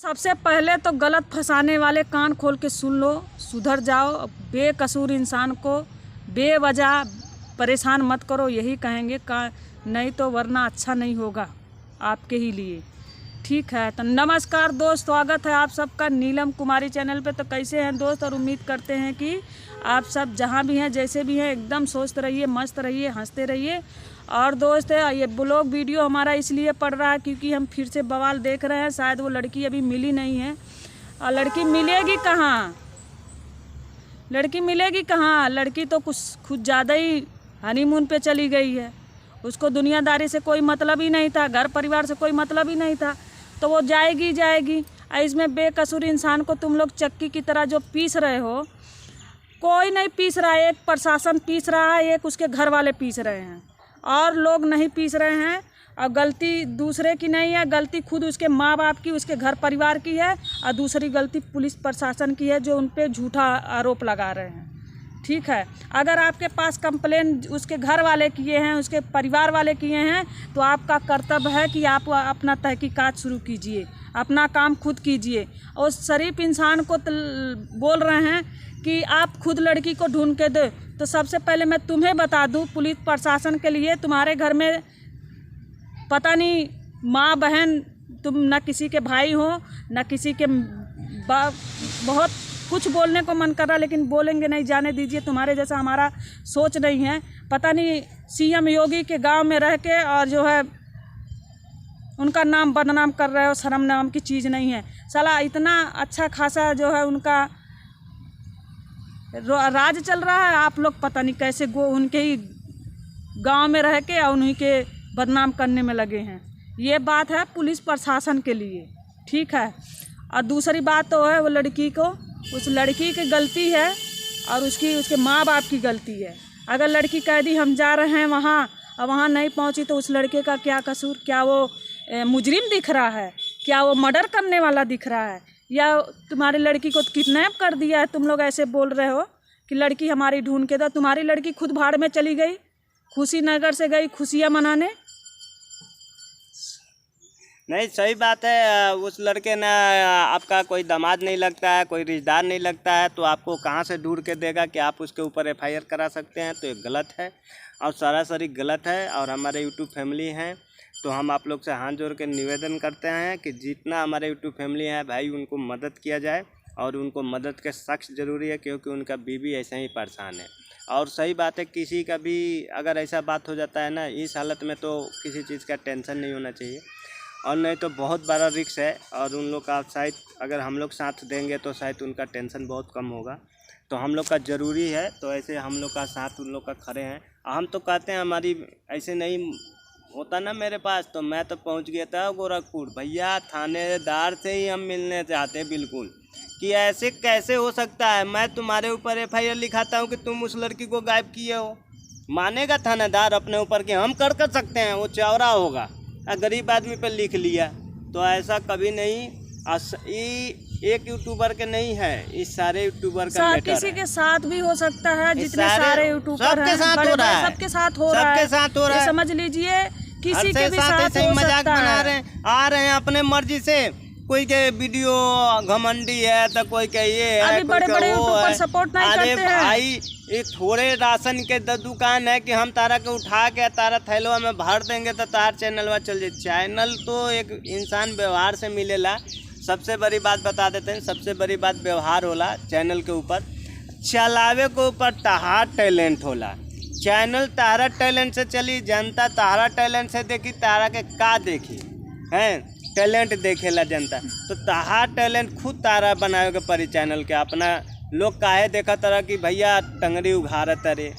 सबसे पहले तो गलत फंसाने वाले कान खोल के सुन लो, सुधर जाओ। बेकसूर इंसान को बेवजह परेशान मत करो, यही कहेंगे का, नहीं तो वरना अच्छा नहीं होगा आपके ही लिए। ठीक है, तो नमस्कार दोस्त, स्वागत है आप सबका नीलम कुमारी चैनल पे। तो कैसे हैं दोस्त, और उम्मीद करते हैं कि आप सब जहां भी हैं, जैसे भी हैं, एकदम स्वस्थ रहिए, मस्त रहिए, हंसते रहिए। और दोस्त है, ये ब्लॉग वीडियो हमारा इसलिए पड़ रहा है क्योंकि हम फिर से बवाल देख रहे हैं। शायद वो लड़की अभी मिली नहीं है, और लड़की मिलेगी कहाँ, लड़की मिलेगी कहाँ। लड़की तो कुछ ज़्यादा ही हनीमून पे चली गई है। उसको दुनियादारी से कोई मतलब ही नहीं था, घर परिवार से कोई मतलब ही नहीं था, तो वो जाएगी जाएगी। इसमें बेकसूर इंसान को तुम लोग चक्की की तरह जो पीस रहे हो, कोई नहीं पीस रहा है। एक प्रशासन पीस रहा है, एक उसके घर वाले पीस रहे हैं, और लोग नहीं पीस रहे हैं। और गलती दूसरे की नहीं है, गलती खुद उसके माँ बाप की, उसके घर परिवार की है। और दूसरी गलती पुलिस प्रशासन की है, जो उन पर झूठा आरोप लगा रहे हैं। ठीक है, अगर आपके पास कंप्लेन उसके घर वाले किए हैं, उसके परिवार वाले किए हैं, तो आपका कर्तव्य है कि आप अपना तहकीकात शुरू कीजिए, अपना काम खुद कीजिए। और शरीफ इंसान को बोल रहे हैं कि आप खुद लड़की को ढूंढ के दो। तो सबसे पहले मैं तुम्हें बता दूं, पुलिस प्रशासन के लिए, तुम्हारे घर में पता नहीं माँ बहन, तुम ना किसी के भाई हो ना किसी के बहुत कुछ बोलने को मन कर रहा, लेकिन बोलेंगे नहीं, जाने दीजिए। तुम्हारे जैसा हमारा सोच नहीं है। पता नहीं सीएम योगी के गांव में रह के और जो है उनका नाम बदनाम कर रहे हो, शर्म नाम की चीज़ नहीं है। साला इतना अच्छा खासा जो है उनका राज चल रहा है, आप लोग पता नहीं कैसे उनके ही गांव में रह के और उन्हीं के बदनाम करने में लगे हैं। ये बात है पुलिस प्रशासन के लिए। ठीक है, और दूसरी बात तो है वो लड़की को, उस लड़की की गलती है और उसके माँ बाप की गलती है। अगर लड़की कह दी हम जा रहे हैं वहाँ, और वहाँ नहीं पहुँची, तो उस लड़के का क्या कसूर? क्या वो मुजरिम दिख रहा है? क्या वो मर्डर करने वाला दिख रहा है? या तुम्हारी लड़की को किडनैप कर दिया है? तुम लोग ऐसे बोल रहे हो कि लड़की हमारी ढूंढ के दो। तुम्हारी लड़की खुद भाड़ में चली गई, खुशीनगर से गई खुशियाँ मनाने। नहीं, सही बात है। उस लड़के ने आपका कोई दामाद नहीं लगता है, कोई रिश्तेदार नहीं लगता है, तो आपको कहाँ से ढूंढ के देगा कि आप उसके ऊपर एफआईआर करा सकते हैं? तो ये गलत है और सरासरी गलत है। और हमारे यूट्यूब फैमिली हैं, तो हम आप लोग से हाथ जोड़ के निवेदन करते हैं कि जितना हमारे यूट्यूब फैमिली है भाई, उनको मदद किया जाए। और उनको मदद के सख्त ज़रूरी है, क्योंकि उनका बीवी ऐसे ही परेशान है। और सही बात है, किसी का भी अगर ऐसा बात हो जाता है ना, इस हालत में तो किसी चीज़ का टेंशन नहीं होना चाहिए, और नहीं तो बहुत बड़ा रिस्क है। और उन लोग का शायद अगर हम लोग साथ देंगे तो शायद उनका टेंशन बहुत कम होगा। तो हम लोग का ज़रूरी है, तो ऐसे हम लोग का साथ उन लोग का खड़े हैं। हम तो कहते हैं, हमारी ऐसे नहीं होता ना मेरे पास, तो मैं तो पहुंच गया था गोरखपुर। भैया थानेदार से ही हम मिलने चाहते हैं बिल्कुल, कि ऐसे कैसे हो सकता है। मैं तुम्हारे ऊपर एफआईआर लिखाता हूँ कि तुम उस लड़की को गायब किए हो, मानेगा थानेदार अपने ऊपर कि हम कर सकते हैं? वो चौरा होगा। गरीब आदमी पे लिख लिया, तो ऐसा कभी नहीं। एक यूट्यूबर के नहीं है, इस सारे यूट्यूबर का मैटर है। किसी के साथ भी हो सकता है, जितने सारे यूट्यूबर हैं, सबके साथ हो रहा है। समझ लीजिए, किसी के भी साथ हो मजाक सकता बना है। रहे हैं, आ रहे हैं अपने मर्जी से। कोई के वीडियो घमंडी है, तो कोई के ये है, अभी बड़े-बड़े यूट्यूबर सपोर्ट नहीं करते हैं। अरे भाई, ये थोड़े राशन के दुकान है कि हम तारा के उठा के तारा थैलवा में भर देंगे तो तार चैनलवा चल जाए। चैनल तो एक इंसान व्यवहार से मिलेला। सबसे बड़ी बात बता देते हैं, सबसे बड़ी बात व्यवहार होला चैनल के ऊपर। चलावे के ऊपर तहार टैलेंट होला। चैनल तारा टैलेंट से चली, जनता तारा टैलेंट से देखी, तारा के का देखी हैं? टैलेंट देखेला जनता। तो ताहार टैलेंट खुद तारा बनावे के परी चैनल के। अपना लोग काहे देखा तरह कि भैया टंगड़ी उघारत रे,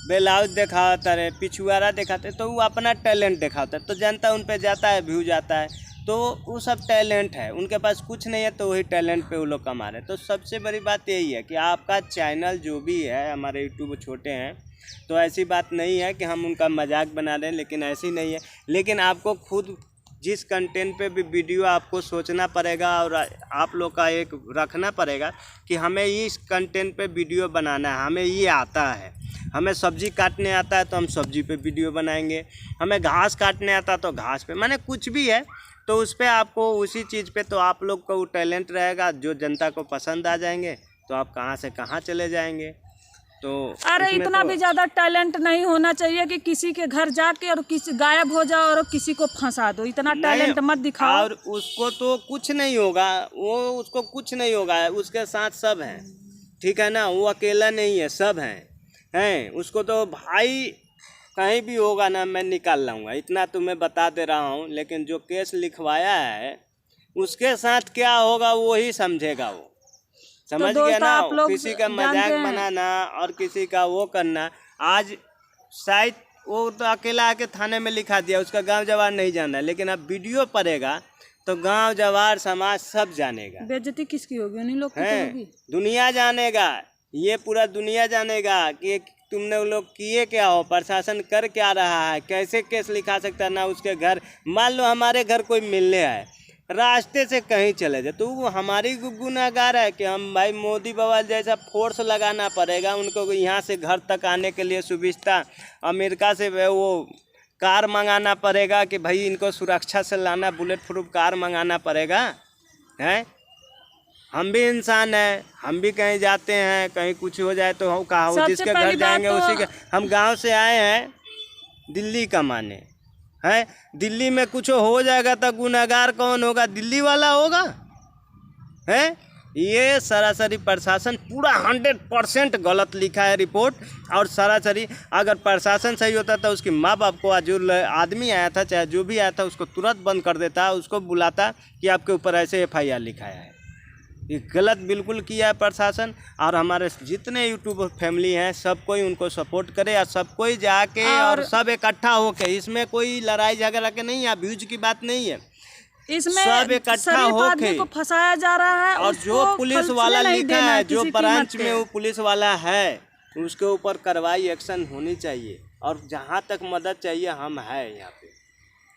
ब्लाउज दिखावत रे, पिछुआरा दिखाते, तो वो अपना टैलेंट दिखाता है, तो जनता उन पे जाता है, व्यू जाता है। तो वो सब टैलेंट है, उनके पास कुछ नहीं है, तो वही टैलेंट पे वो लोग कमा रहे हैं। तो सबसे बड़ी बात यही है कि आपका चैनल जो भी है, हमारे यूट्यूब छोटे हैं, तो ऐसी बात नहीं है कि हम उनका मजाक बना रहे हैं, लेकिन ऐसी नहीं है। लेकिन आपको खुद जिस कंटेंट पे भी वीडियो आपको सोचना पड़ेगा, और आप लोग का एक रखना पड़ेगा कि हमें इस कंटेंट पे वीडियो बनाना है, हमें ये आता है। हमें सब्जी काटने आता है तो हम सब्जी पे वीडियो बनाएंगे, हमें घास काटने आता है तो घास पे, माने कुछ भी है तो उस पर आपको उसी चीज़ पे तो आप लोग को टैलेंट रहेगा, जो जनता को पसंद आ जाएंगे तो आप कहाँ से कहाँ चले जाएंगे। तो अरे इतना भी ज़्यादा टैलेंट नहीं होना चाहिए कि किसी के घर जाके और किसी गायब हो जाओ और किसी को फंसा दो। इतना टैलेंट मत दिखाओ। और उसको तो कुछ नहीं होगा, उसको कुछ नहीं होगा, उसके साथ सब हैं, ठीक है ना, वो अकेला नहीं है, सब हैं। उसको तो भाई कहीं भी होगा ना मैं निकाल लाऊंगा, इतना तो मैं बता दे रहा हूँ। लेकिन जो केस लिखवाया है उसके साथ क्या होगा वो ही समझेगा, वो समझ गया ना। किसी का मजाक बनाना और किसी का वो करना, आज शायद वो तो अकेला आके थाने में लिखा दिया, उसका गांव जवार नहीं जाना, लेकिन अब वीडियो पड़ेगा तो गांव जवार समाज सब जानेगा। बेइज्जती किसकी होगी? उन्हीं लोग की तो होगी। दुनिया जानेगा, ये पूरा दुनिया जानेगा कि तुमने वो लोग किए क्या हो, प्रशासन कर क्या रहा है, कैसे केस लिखा सकता है ना। उसके घर मान लो हमारे घर कोई मिलने आए, रास्ते से कहीं चले जाए तो वो हमारी गुनाहगार है कि हम भाई मोदी बवाल जैसा फोर्स लगाना पड़ेगा उनको यहाँ से घर तक आने के लिए सुविधा, अमेरिका से वो कार मंगाना पड़ेगा कि भाई इनको सुरक्षा से लाना, बुलेट प्रूफ कार मंगाना पड़ेगा। हैं हम भी इंसान हैं, हम भी कहीं जाते हैं, कहीं कुछ हो जाए तो हम कहा जिसके घर जाएंगे उसी के। हम गांव से आए हैं दिल्ली कमाने, है दिल्ली में कुछ हो जाएगा तो गुनाहगार कौन होगा? दिल्ली वाला होगा। है ये सरासरी प्रशासन पूरा 100% गलत लिखा है रिपोर्ट। और सरासरी अगर प्रशासन सही होता तो उसकी माँ बाप को, जो आदमी आया था चाहे जो भी आया था, उसको तुरंत बंद कर देता, उसको बुलाता कि आपके ऊपर ऐसे FIR लिखाया है। ये गलत बिल्कुल किया है प्रशासन। और हमारे जितने यूट्यूब फैमिली हैं सब कोई उनको सपोर्ट करे और सब कोई जाके और सब इकट्ठा होके, इसमें कोई लड़ाई झगड़ा के नहीं है, अब्यूज की बात नहीं है, इसमें सब इकट्ठा होके को फंसाया जा रहा है। और जो पुलिस वाला लिखा है, जो ब्रांच में वो पुलिस वाला है, उसके ऊपर कार्रवाई एक्शन होनी चाहिए। और जहाँ तक मदद चाहिए हम हैं यहाँ पे,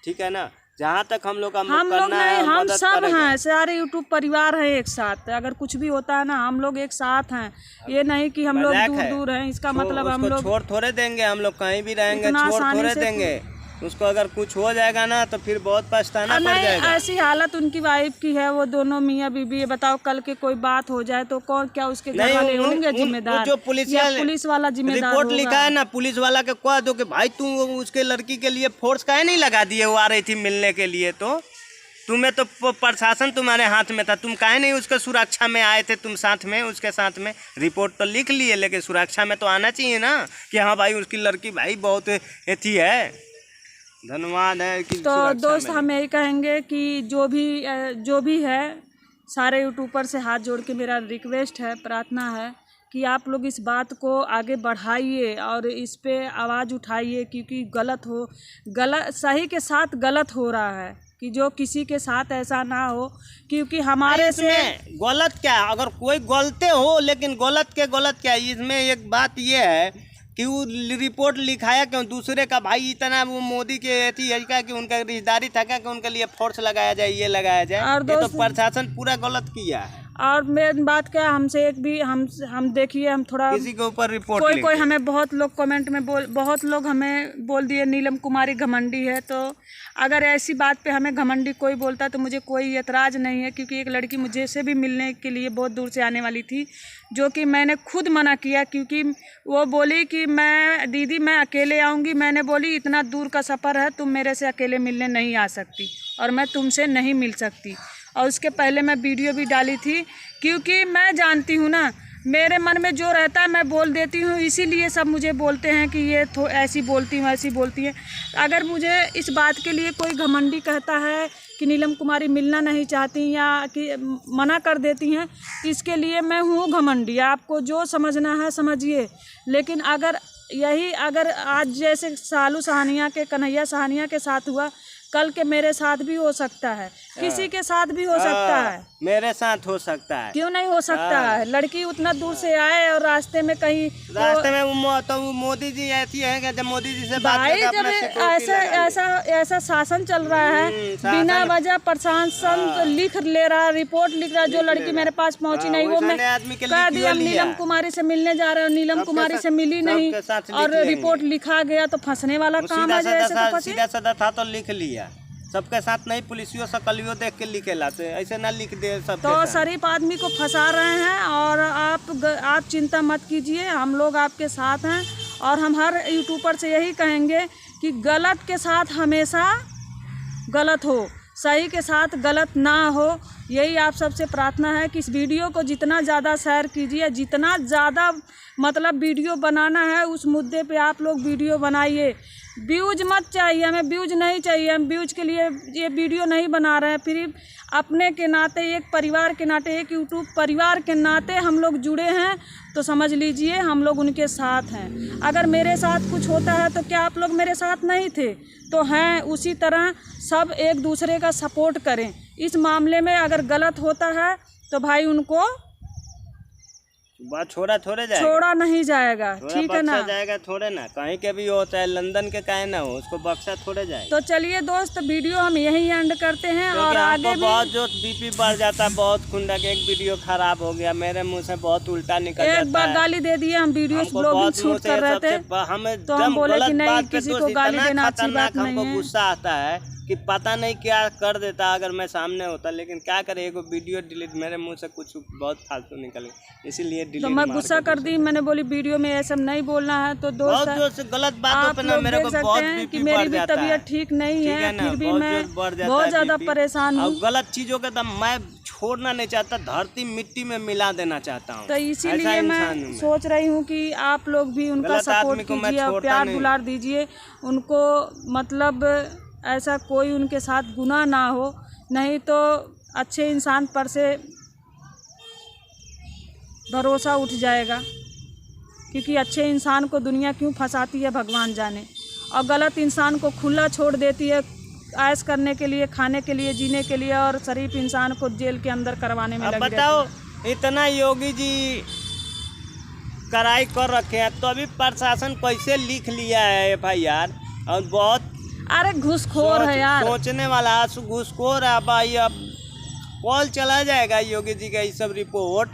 ठीक है ना। जहाँ तक हम लोग नहीं, हम सब हैं, सारे यूट्यूब परिवार हैं एक साथ। अगर कुछ भी होता है ना हम लोग एक साथ हैं, ये नहीं कि हम लोग दूर दूर हैं। इसका मतलब हम लोग छोड़ थोड़े देंगे, हम लोग कहीं भी रहेंगे छोड़ थोड़े देंगे उसको। अगर कुछ हो जाएगा ना तो फिर बहुत पछताना पड़ जाएगा। ऐसी हालत उनकी वाइफ की है, वो दोनों मियाँ बीबी। बताओ कल के कोई बात हो जाए तो कौन, क्या उसके घर वाले होंगे जिम्मेदार? जो पुलिस वाला जिम्मेदार रिपोर्ट लिखा है ना, पुलिस वाला के कह दो कि भाई तुम उसके लड़की के लिए फोर्स काहे नहीं लगा दिए, वो आ रही थी मिलने के लिए, तो तुम्हें तो प्रशासन तुम्हारे हाथ में था, तुम काहे नहीं उसके सुरक्षा में आए थे, तुम साथ में उसके साथ में। रिपोर्ट तो लिख लिए लेकिन सुरक्षा में तो आना चाहिए ना कि हाँ भाई उसकी लड़की भाई बहुत अथी है, धन्यवाद है कि। तो दोस्त हम यही कहेंगे कि जो भी है, सारे यूट्यूबर से हाथ जोड़ के मेरा रिक्वेस्ट है, प्रार्थना है कि आप लोग इस बात को आगे बढ़ाइए और इस पे आवाज़ उठाइए, क्योंकि सही के साथ गलत हो रहा है, कि जो किसी के साथ ऐसा ना हो। क्योंकि हमारे से गलत क्या, अगर कोई गलते हो लेकिन गलत क्या, इसमें एक बात ये है कि वो रिपोर्ट लिखाया क्यों दूसरे का? भाई इतना वो मोदी के ऐसी है क्या कि उनका रिश्तेदारी था क्या कि उनके लिए फोर्स लगाया जाए, ये लगाया जाए? ये तो प्रशासन पूरा गलत किया है। और मेन बात क्या, हमसे एक भी हम देखिए, हम थोड़ा किसी के ऊपर रिपोर्ट कोई हमें बहुत लोग कमेंट में बहुत लोग हमें बोल दिए नीलम कुमारी घमंडी है। तो अगर ऐसी बात पे हमें घमंडी कोई बोलता तो मुझे कोई एतराज़ नहीं है, क्योंकि एक लड़की मुझे से भी मिलने के लिए बहुत दूर से आने वाली थी, जो कि मैंने खुद मना किया, क्योंकि वो बोली कि दीदी मैं अकेले आऊँगी। मैंने बोली इतना दूर का सफ़र है, तुम मेरे से अकेले मिलने नहीं आ सकती और मैं तुमसे नहीं मिल सकती। और उसके पहले मैं वीडियो भी डाली थी, क्योंकि मैं जानती हूँ ना, मेरे मन में जो रहता है मैं बोल देती हूँ, इसीलिए सब मुझे बोलते हैं कि ये ऐसी बोलती हूँ, ऐसी बोलती है। अगर मुझे इस बात के लिए कोई घमंडी कहता है कि नीलम कुमारी मिलना नहीं चाहती या कि मना कर देती हैं, इसके लिए मैं हूँ घमंडी। आपको जो समझना है समझिए। लेकिन अगर आज जैसे सालू सहानिया के, कन्हैया सहानिया के साथ हुआ, कल के मेरे साथ भी हो सकता है, किसी के साथ भी हो सकता है, मेरे साथ हो सकता है, क्यों नहीं हो सकता है? लड़की उतना दूर से आए और रास्ते में कहीं वो मोदी जी ऐसी है कि जब मोदी जी से बात जब ऐसा शासन चल रहा है, बिना वजह प्रशासन लिख ले रहा, रिपोर्ट लिख रहा, जो लड़की मेरे पास पहुंची नहीं, वो मैं कह दिया नीलम कुमारी से मिलने जा रहे हो, नीलम कुमारी से मिली नहीं और रिपोर्ट लिखा गया, तो फंसने वाला काम है। सीधा साधा था तो लिख लिया, सबके साथ नहीं पुलिसियों सकलियों देख के लिखे लाते, ऐसे ना लिख दे सबके तो साथ। शरीफ आदमी को फंसा रहे हैं। और आप चिंता मत कीजिए, हम लोग आपके साथ हैं। और हम हर यूट्यूबर से यही कहेंगे कि गलत के साथ हमेशा गलत हो, सही के साथ गलत ना हो। यही आप सबसे प्रार्थना है कि इस वीडियो को जितना ज़्यादा शेयर कीजिए, जितना ज़्यादा मतलब वीडियो बनाना है उस मुद्दे पे आप लोग वीडियो बनाइए। व्यूज मत चाहिए, हमें व्यूज नहीं चाहिए, हम व्यूज के लिए ये वीडियो नहीं बना रहे हैं। फिर अपने के नाते, एक परिवार के नाते, एक यूट्यूब परिवार के नाते हम लोग जुड़े हैं, तो समझ लीजिए हम लोग उनके साथ हैं। अगर मेरे साथ कुछ होता है तो क्या आप लोग मेरे साथ नहीं थे? तो हैं। उसी तरह सब एक दूसरे का सपोर्ट करें। इस मामले में अगर गलत होता है तो भाई उनको बात छोड़ा छोड़ा नहीं जाएगा, ठीक है ना? जाएगा थोड़े ना, कहीं के भी हो, चाहे लंदन के काहे ना हो, उसको बख्शा थोड़े जाए। तो चलिए दोस्त, वीडियो हम यही एंड करते हैं। और आगे भी बहुत जो बीपी बढ़ जाता है, बहुत खुंडा के एक वीडियो खराब हो गया, मेरे मुंह से बहुत उल्टा निकल जाता है। एक बार गाली दे दिए, हम वीडियो ब्लॉगिंग शूट कर रहे थे, तो हम बोले कि नहीं, किसी को गाली देना अच्छी बात नहीं है। गुस्सा आता है कि पता नहीं क्या कर देता अगर मैं सामने होता, लेकिन क्या करे, एगो वीडियो डिलीट, मेरे मुंह से कुछ बहुत फालतू निकल गया, इसीलिए डिलीट। तो मैं गुस्सा कर दी, मैंने बोली वीडियो में ये सब नहीं बोलना है। तो दोस्त गलत बातों पे ना मेरे को बहुत कि मेरी भी तबीयत ठीक नहीं है, फिर भी मैं बहुत ज्यादा परेशान हूँ। गलत चीजों के तो मैं छोड़ना नहीं चाहता, धरती मिट्टी में मिला देना चाहता हूँ। तो इसीलिए मैं सोच रही हूँ कि आप लोग भी उनका सपोर्ट कीजिए और प्यार दुलार दीजिए उनको। मतलब ऐसा कोई उनके साथ गुनाह ना हो, नहीं तो अच्छे इंसान पर से भरोसा उठ जाएगा। क्योंकि अच्छे इंसान को दुनिया क्यों फंसाती है भगवान जाने, और गलत इंसान को खुला छोड़ देती है ऐश करने के लिए, खाने के लिए, जीने के लिए, और शरीफ इंसान को जेल के अंदर करवाने में लगी रहती है। बताओ, इतना योगी जी कराई कर रखे हैं, तो अभी प्रशासन कैसे लिख लिया है FIR? और बहुत अरे घूसखोर है यार, सोचने वाला घूसखोर है भाई। अब कॉल चला जाएगा योगी जी का ये सब रिपोर्ट,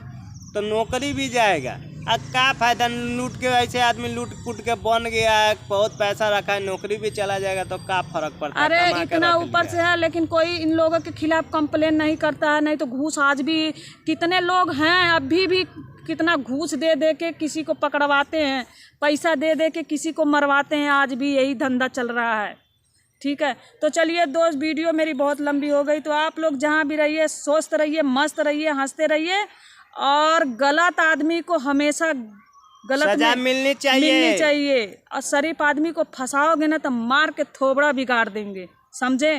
तो नौकरी भी जाएगा। अब क्या फायदा, लूट के ऐसे आदमी लूट पुट के बन गया है, बहुत पैसा रखा है, नौकरी भी चला जाएगा तो क्या फर्क पड़ता है? अरे इतना ऊपर से है, लेकिन कोई इन लोगों के खिलाफ कंप्लेन नहीं करता है। नहीं तो घूस आज भी कितने लोग हैं, अभी भी कितना घूस दे दे के किसी को पकड़वाते हैं, पैसा दे दे के किसी को मरवाते हैं। आज भी यही धंधा चल रहा है, ठीक है? तो चलिए दोस्त, वीडियो मेरी बहुत लंबी हो गई, तो आप लोग जहाँ भी रहिए स्वस्थ रहिए, मस्त रहिए, हंसते रहिए। और गलत आदमी को हमेशा गलत सजा मिलनी चाहिए। और शरीफ आदमी को फंसाओगे ना तो मार के थोबड़ा बिगाड़ देंगे, समझे?